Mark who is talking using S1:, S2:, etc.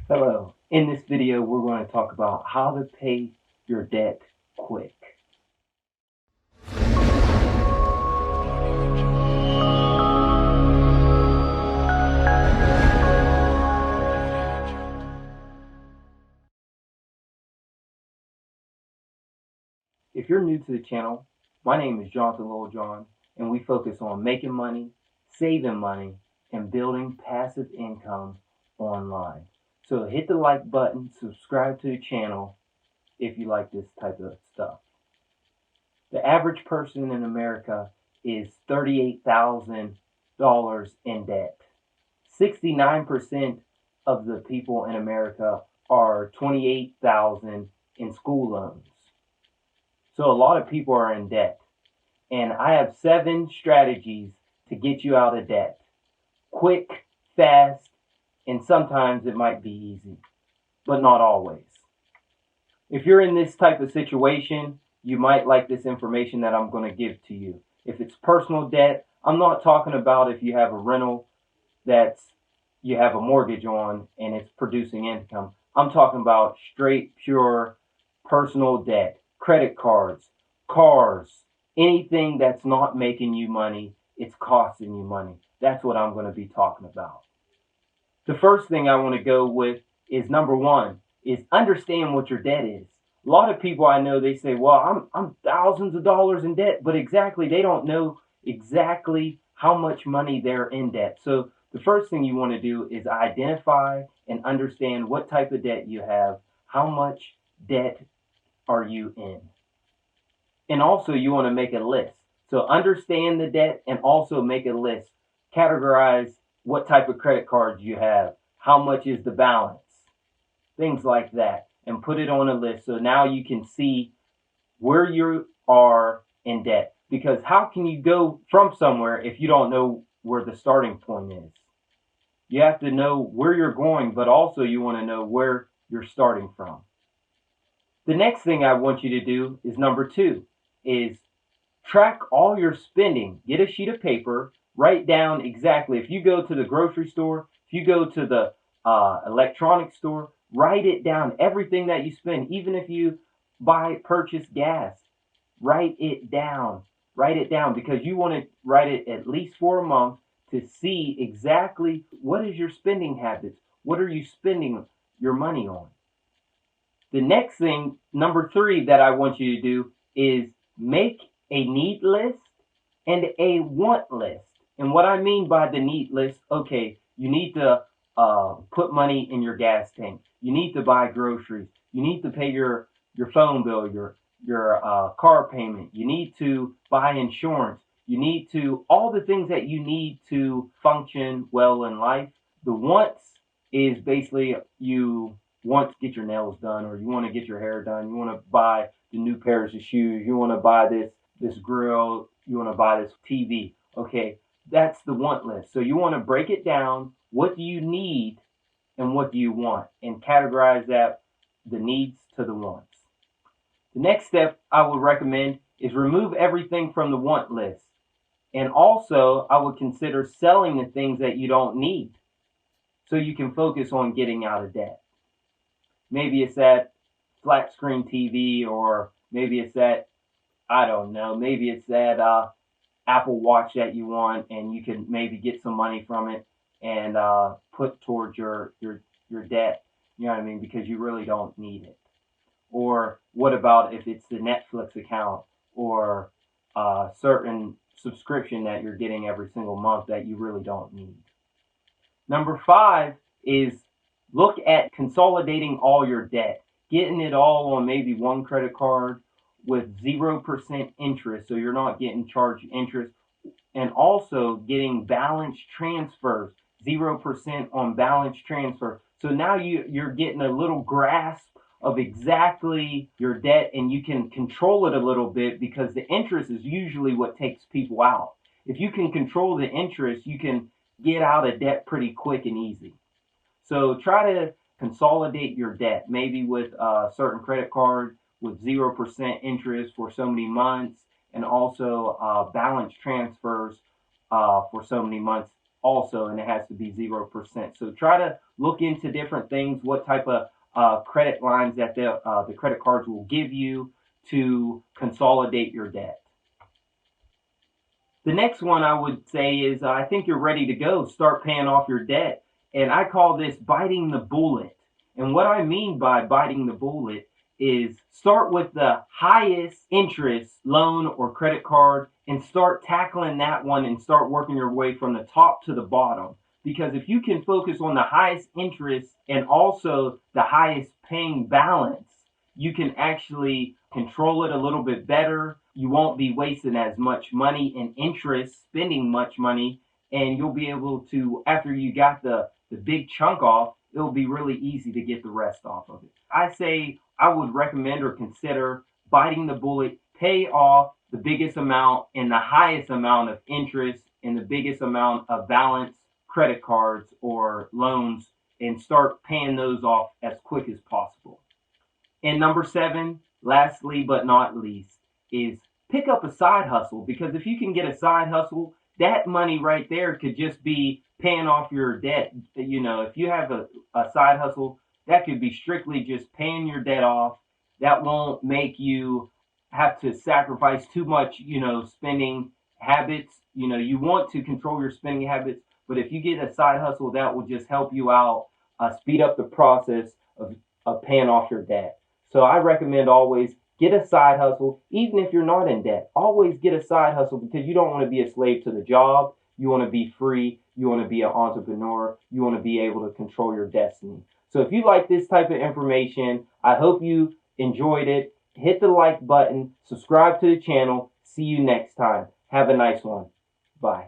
S1: Hello. In this video, we're going to talk about how to pay your debt quick. If you're new to the channel, my name is Jonathan Littlejohn, and we focus on making money, saving money, and building passive income online. So hit the like button, subscribe to the channel if you like this type of stuff. The average person in America is $38,000 in debt. 69% of the people in America are 28,000 in school loans. So a lot of people are in debt. And I have 7 strategies to get you out of debt. Quick, fast, and sometimes it might be easy, but not always. If you're in this type of situation, you might like this information that I'm going to give to you. If it's personal debt, I'm not talking about if you have a rental that's you have a mortgage on and it's producing income. I'm talking about straight, pure personal debt, credit cards, cars, anything that's not making you money, it's costing you money. That's what I'm going to be talking about. The first thing I want to go with is number 1 is understand what your debt is. A lot of people I know, they say, well, I'm thousands of dollars in debt, but they don't know exactly how much money they're in debt. So the first thing you want to do is identify and understand what type of debt you have, how much debt are you in. And also you want to make a list. So understand the debt and also make a list. Categorize what type of credit cards you have, how much is the balance, things like that, and put it on a list so now you can see where you are in debt. Because how can you go from somewhere if you don't know where the starting point is? You have to know where you're going, but also you want to know where you're starting from. The next thing I want you to do is number 2, is track all your spending. Get a sheet of paper, write down exactly. If you go to the grocery store, if you go to the electronics store, write it down, everything that you spend. Even if you purchase gas, write it down. Write it down because you want to write it at least for a month to see exactly what is your spending habits. What are you spending your money on? The next thing, number 3, that I want you to do is make a need list and a want list. And what I mean by the need list, okay, you need to put money in your gas tank. You need to buy groceries. You need to pay your phone bill, your car payment. You need to buy insurance. You need to, all the things that you need to function well in life. The wants is basically you want to get your nails done, or you want to get your hair done. You want to buy the new pairs of shoes. You want to buy this grill. You want to buy this TV. Okay, that's the want list. So you want to break it down. What do you need and what do you want? And categorize that, the needs to the wants. The next step I would recommend is remove everything from the want list. And also, I would consider selling the things that you don't need so you can focus on getting out of debt. Maybe it's that flat screen TV, or maybe it's that, I don't know, maybe it's that Apple Watch that you want, and you can maybe get some money from it and put towards your debt. You know what I mean? Because you really don't need it. Or what about if it's the Netflix account or a certain subscription that you're getting every single month that you really don't need? Number 5 is look at consolidating all your debt, getting it all on maybe one credit card with 0% interest, so you're not getting charged interest, and also getting balance transfers, 0% on balance transfer. So now you're getting a little grasp of exactly your debt, and you can control it a little bit because the interest is usually what takes people out. If you can control the interest, you can get out of debt pretty quick and easy. So try to consolidate your debt, maybe with a certain credit card with 0% interest for so many months, and also balance transfers for so many months also, and it has to be 0%. So try to look into different things, what type of credit lines that the credit cards will give you to consolidate your debt. The next one I would say is I think you're ready to go. Start paying off your debt. And I call this biting the bullet. And what I mean by biting the bullet is start with the highest interest loan or credit card and start tackling that one and start working your way from the top to the bottom. Because if you can focus on the highest interest and also the highest paying balance, you can actually control it a little bit better. You won't be wasting as much money in interest, spending much money, and you'll be able to, after you got the big chunk off, it'll be really easy to get the rest off of it. I say I would recommend or consider biting the bullet, pay off the biggest amount and the highest amount of interest and the biggest amount of balance credit cards or loans and start paying those off as quick as possible. And number 7, lastly but not least, is pick up a side hustle, because if you can get a side hustle, that money right there could just be paying off your debt. If you have a side hustle, that could be strictly just paying your debt off. That won't make you have to sacrifice too much, spending habits. You want to control your spending habits, but if you get a side hustle, that will just help you out, speed up the process of paying off your debt. So I recommend always get a side hustle, even if you're not in debt. Always get a side hustle, because you don't want to be a slave to the job. You want to be free. You want to be an entrepreneur. You want to be able to control your destiny. So if you like this type of information, I hope you enjoyed it. Hit the like button, subscribe to the channel. See you next time. Have a nice one. Bye.